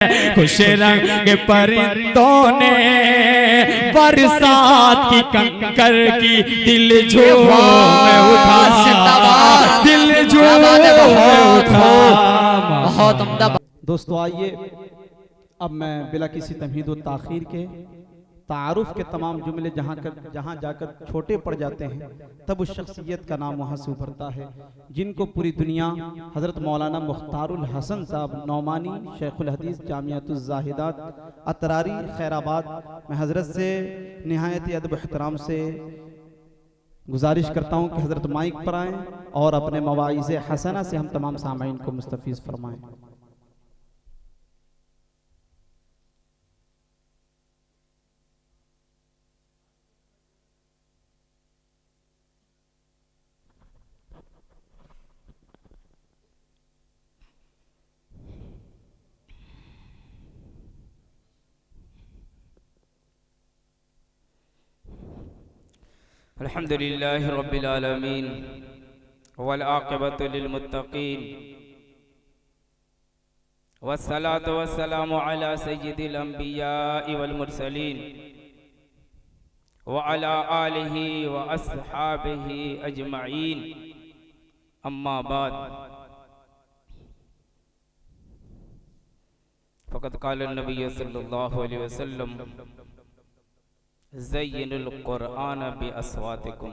खुश रंग परिंदों ने बरसात की कंकर की दिल झूम उठा, दिल झूम उठा। बहुत उम्दा। दोस्तों आइए अब मैं बिला किसी तमहीद व ताख़ीर के तारुफ के तमाम जुमले जहाँ जाकर छोटे पड़ जाते हैं तब उस शख्सियत का नाम वहाँ से उभरता है जिनको पूरी दुनिया हज़रत मौलाना मुख्तारुल हसन साहब नौमानी शेखुल हदीस जामियातुज़ ज़ाहिदात अतरारी खैराबाद में हज़रत से निहायत अदब एहतराम से गुजारिश करता हूँ कि हज़रत माइक पर आएँ और अपने मवाइज़ हसना से हम तमाम सामाईन को मुस्तफ़ीज़ फरमाएँ। अल्हम्दुलिल्लाहि रब्बिल आलमीन वल आक़िबतु लिल मुत्तक़ीन वस्सलातु वस्सलामु अला सय्यिदिल अंबियाइ वल मुरसलीन व अला आलिहि व अस्हाबिहि अजमईन, अम्मा बाद। फ़क़द क़ाल नबी सल्लल्लाहु अलैहि वसल्लम ज़य्यिनुल क़ुरआन बिअस्वातिकुम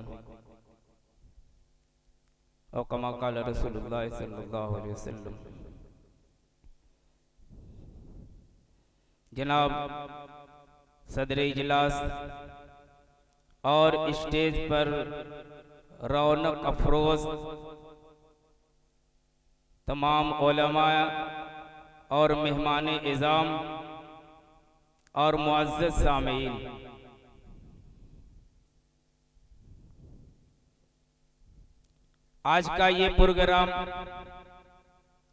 औ कमा क़ाल रसूलुल्लाह सल्लल्लाहु अलैहि वसल्लम। जनाब सदर इजलास और स्टेज पर रौनक अफरोज तमाम उलमा और मेहमान इज़ाम और मुअज़्ज़ज़ सामीन, आज का ये प्रोग्राम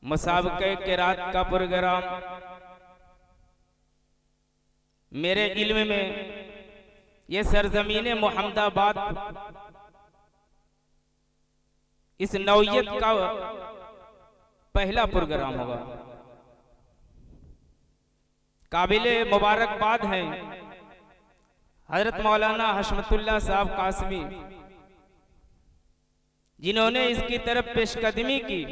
मुसाबक़े क़िरात का प्रोग्राम मेरे इल्म में ये सरजमीन मोहम्मदाबाद इस नौयत का पहला प्रोग्राम होगा। काबिले मुबारकबाद हैं हजरत मौलाना हशमतुल्लाह साहब कासमी, जिन्होंने इसकी तरफ पेशकदमी की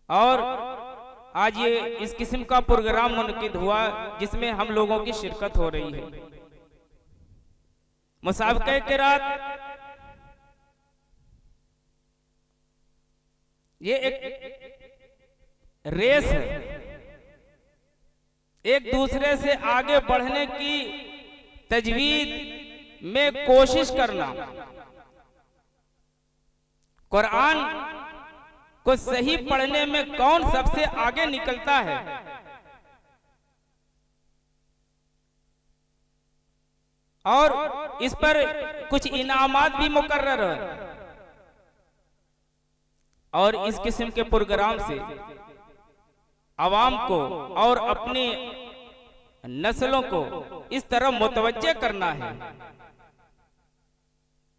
और आज ये इस किस्म का प्रोग्राम मुनक़िद हुआ जिसमें हम लोगों की शिरकत हो रही है। मुसाबक़े क़िरात ये एक रेस है, एक दूसरे से आगे बढ़ने की तजवीज़ में कोशिश करना, कुरान को सही पढ़ने में कौन सबसे आगे निकलता है, और इस पर कुछ इनामात भी मुकर्रर है। और इस किस्म के प्रोग्राम से आवाम को और अपनी नस्लों को इस तरह मुतवज्जे करना है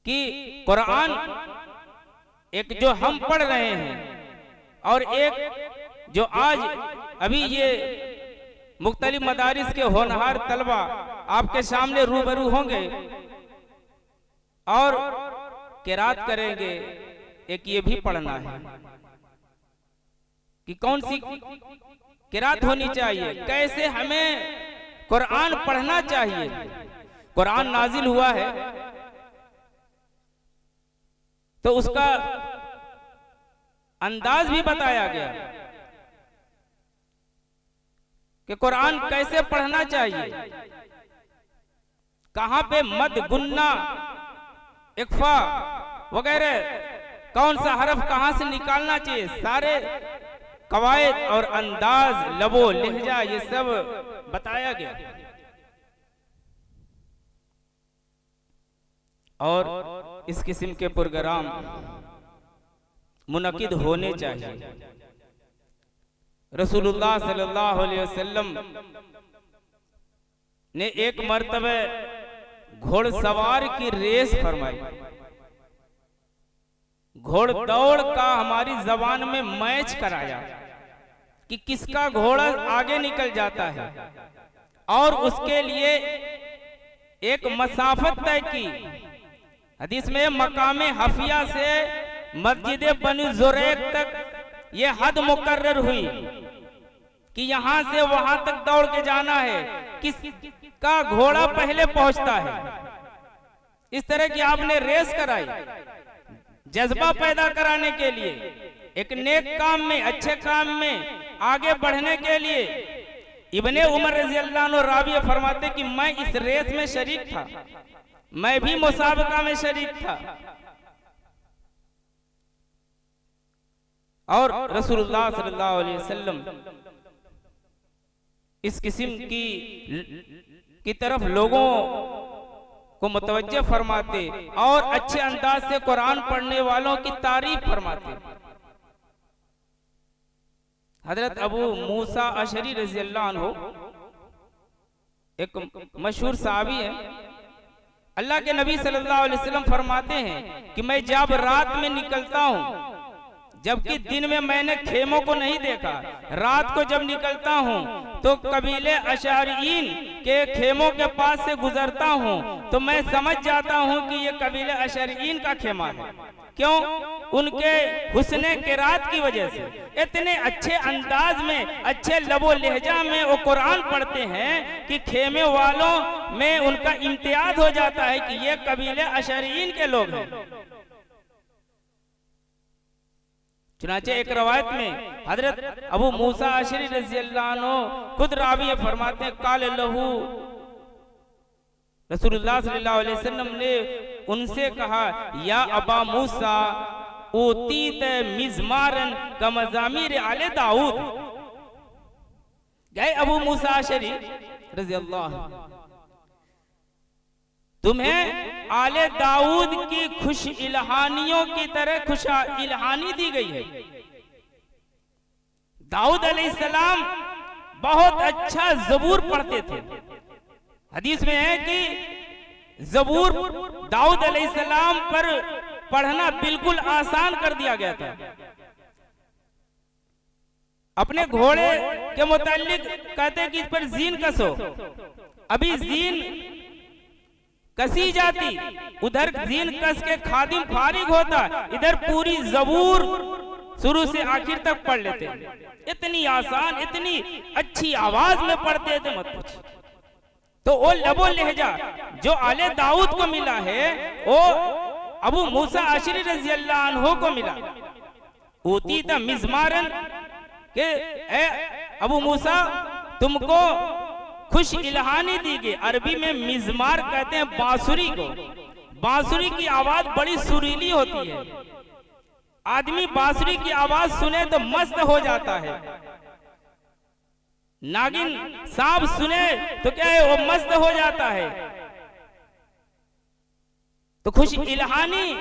कि कुरान एक जो हम पढ़ रहे हैं और एक जो आज अभी ये मुख्तलिफ मदारिस के होनहार तलबा आपके सामने रूबरू होंगे और क़िरात करेंगे, एक ये भी पढ़ना है कि कौन सी क़िरात होनी चाहिए, कैसे हमें कुरान पढ़ना चाहिए। कुरान नाजिल हुआ है तो उसका अंदाज भी बताया गया कि कुरान कैसे पढ़ना चाहिए, कहां पे मद, गुन्ना, इख्फा वगैरह कौन सा हरफ कहां से निकालना चाहिए, सारे कवायद और अंदाज, लबो लहजा ये सब बताया गया। और इस किस्म के प्रोग्राम मुनक़िद होने चाहिए। रसूलुल्लाह सल्लल्लाहु अलैहि वसल्लम ने एक मर्तबे घोड़सवार की रेस फरमाई, घोड़दौड़ का हमारी जबान में मैच कराया। कि किसका घोड़ा आगे निकल जाता है और उसके लिए एक मसाफत तय की। हदीस में मकामे हफिया से मस्जिद बनी जुरैक तक ये हद मुकर्रर हुई कि यहां से वहां तक दौड़ के जाना है, किसका घोड़ा पहले पहुंचता है। इस तरह की आपने रेस कराई जज्बा पैदा कराने के लिए, एक नेक काम में, अच्छे काम में आगे बढ़ने के लिए। इब्ने उमर रज़ी अल्लाह अन्हु रावी फरमाते कि मैं इस रेस में शरीक था, मैं भी मुसाबका में शरीक था। और रसूलुल्लाह सल्लल्लाहु अलैहि वसल्लम इस किस्म की तरफ लोगों को मुतवज्जे फरमाते और अच्छे अंदाज से कुरान पढ़ने वालों की तारीफ फरमाते। हजरत अबू मूसा अशरी रज़ी अल्लाह अन्हु एक मशहूर सहाबी है। अल्लाह के नबी सल्लल्लाहु अलैहि वसल्लम फरमाते हैं कि मैं जब रात में निकलता हूँ, जबकि दिन में मैंने खेमों को नहीं देखा, रात को जब निकलता हूँ तो कबीले अशरीन के खेमों के पास से गुजरता हूँ तो मैं समझ जाता हूँ कि ये कबीले अशरीन का खेमा है। क्यों? उनके हुस्ने किरात की वजह से, इतने अच्छे अंदाज में, अच्छे लबो लहजा में वो कुरान पढ़ते हैं कि खेमे वालों में उनका इम्तियाज हो जाता है कि ये कबीले अशरीन के लोग हैं। चुनाचे एक रवायत में हजरत अबू मूसा अशरी रज़ी अल्लाह अन्हु खुद रावी फरमाते हैं, काल लहू रसूलुल्लाह सल्लल्लाहु अलैहि वसल्लम ने उनसे कहा, या अबा मूसा ऊतीत मिज़मारन कमज़ामीर आले दाऊद। गए अबू मूसा अशरी रज़ी अल्लाह, तुम्हें आले दाऊद की खुश इल्हानियों की तरह खुश इल्हानी दी गई है। दाऊद अलैहिस्सलाम बहुत अच्छा ज़बूर पढ़ते थे। हदीस में है कि ज़बूर दाऊद अलैहिस्सलाम पर पढ़ना बिल्कुल आसान कर दिया गया था। अपने घोड़े के मुताल्लिक कहते कि इस पर जीन कसो, अभी जीन कसी जाती, उधर जीन कस के खादिम फारिग होता, इधर पूरी ज़बूर शुरू से आखिर तक पढ़ लेते। इतनी आसान, इतनी अच्छी आवाज में पढ़ते थे, मत पूछ। तो वो लबो लहजा जो आले दाऊद को मिला है वो अबू मूसा अशरी रज़ी अल्लाह अन्हु को मिला। ऊतीता मिज़मारन के अबू मूसा तुमको खुश इल्हानी दी गई। अरबी में मिज़मार कहते हैं बांसुरी को। बांसुरी की आवाज बड़ी सुरीली होती है, आदमी बांसुरी की आवाज सुने तो मस्त हो जाता है। नागिन सांप सुने तो क्या है, वो मस्त हो जाता है। तो खुश इल्हानी,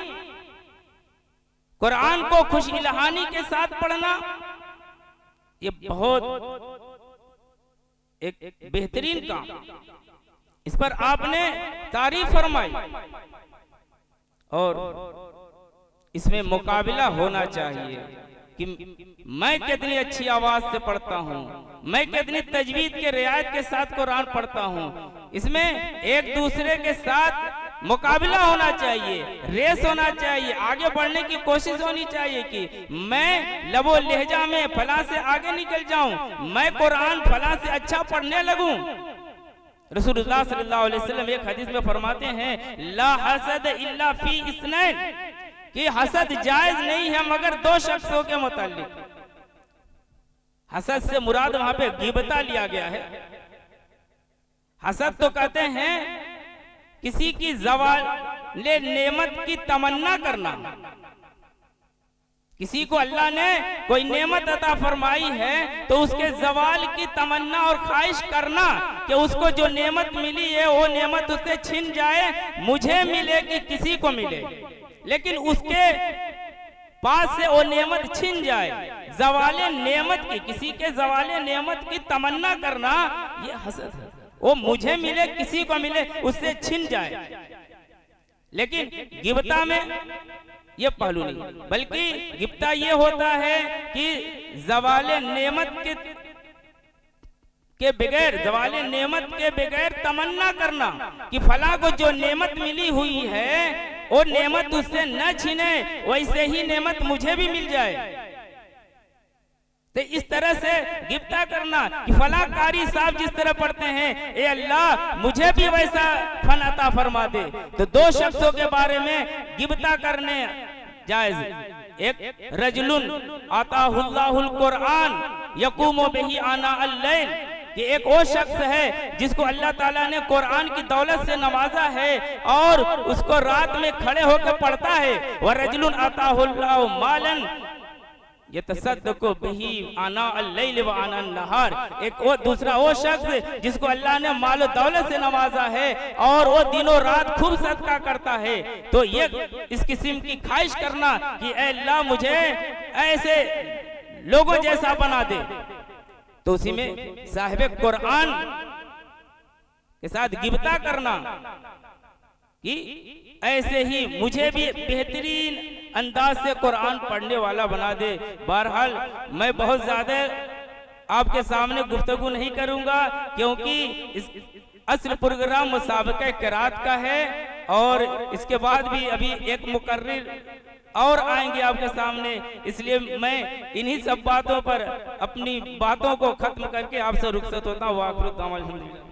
कुरान को खुश इल्हानी के साथ पढ़ना ये बहुत एक बेहतरीन काम। इस पर आपने तारीफ फरमाई और इसमें मुकाबिला होना चाहिए कि मैं कितनी अच्छी आवाज से पढ़ता हूँ, मैं कितनी तजवीद के रियायत के साथ कुरान पढ़ता हूँ। इसमें एक दूसरे के साथ मुकाबिला होना चाहिए, रेस होना चाहिए, आगे बढ़ने की कोशिश होनी चाहिए कि मैं लबो लहजा में फला से आगे निकल जाऊं, मैं कुरान फला से अच्छा पढ़ने लगूं। रसूलुल्लाह सल्लल्लाहु अलैहि वसल्लम एक हदीस में फरमाते हैं, ला हसद इल्ला फी इस्नैन, कि हसद जायज नहीं है मगर दो शख्सों के मुताल्लिक। हसद से मुराद वहां पे गिबता लिया गया है। हसद तो कहते हैं किसी की ज़वाल नेमत की तमन्ना करना। किसी को अल्लाह ने कोई नेमत अता फरमाई है तो उसके ज़वाल की तमन्ना और ख्वाहिश करना कि उसको जो नेमत मिली है वो नेमत उससे छिन जाए, मुझे मिले कि किसी को मिले, लेकिन उसके पास से वो नेमत छिन जाए। ज़वाले नेमत की, किसी के ज़वाले नेमत की तमन्ना करना ये हसद है। वो मुझे मिले, किसी को मिले, उससे छिन जाए। लेकिन गिबता में ये पहलू नहीं, बल्कि गिब्ता ये होता है कि ज़वाले नेमत के बगैर, ज़वाले नेमत के बगैर तमन्ना करना कि फला को जो नेमत मिली हुई है वो नेमत उससे न छीने, वैसे ही नेमत मुझे भी मिल जाए। तो इस तरह से गिब्ता करना कि फला कारी साहब जिस तरह पढ़ते हैं, ए अल्लाह मुझे भी वैसा फन अता फरमा दे। तो दो शख्सों के बारे में गिब्ता करने जायज, एक रजुलुन आताहुल्लाहुल कुरान यकूमु बिही आना अल-लैल, कि एक वो शख्स है जिसको अल्लाह ताला ने कुरान की दौलत से नवाजा है और उसको रात में खड़े होकर पढ़ता है। व रजुलुन आताहुल्लाहु मालन यतसद्दक़ु बिही आना अल-लैल व आना अन-नहार, एक वो दूसरा वो शख्स जिसको अल्लाह ने माल दौलत से नवाजा है और वो दिनों रात खूब सदका करता है। तो ये इस किस्म की ख्वाहिश करना कि ऐ अल्लाह मुझे ऐसे लोगों जैसा बना दे, तो उसी में साहिब कुरान के साथ गिब्ता करना कि ऐसे ही मुझे भी बेहतरीन अंदाज से कुरान पढ़ने वाला बना दे। बहरहाल मैं बहुत ज्यादा आपके सामने गुफ्तगू नहीं करूंगा, क्योंकि इस असल प्रोग्राम मुसाबका क़िरात का है और इसके बाद भी अभी एक मुकर्रिर और आएंगे आपके सामने, इसलिए मैं इन्हीं सब बातों पर अपनी बातों को खत्म करके आपसे रुखसत होता हूँ। वाखिर दाम अल्हम्दुलिल्लाह।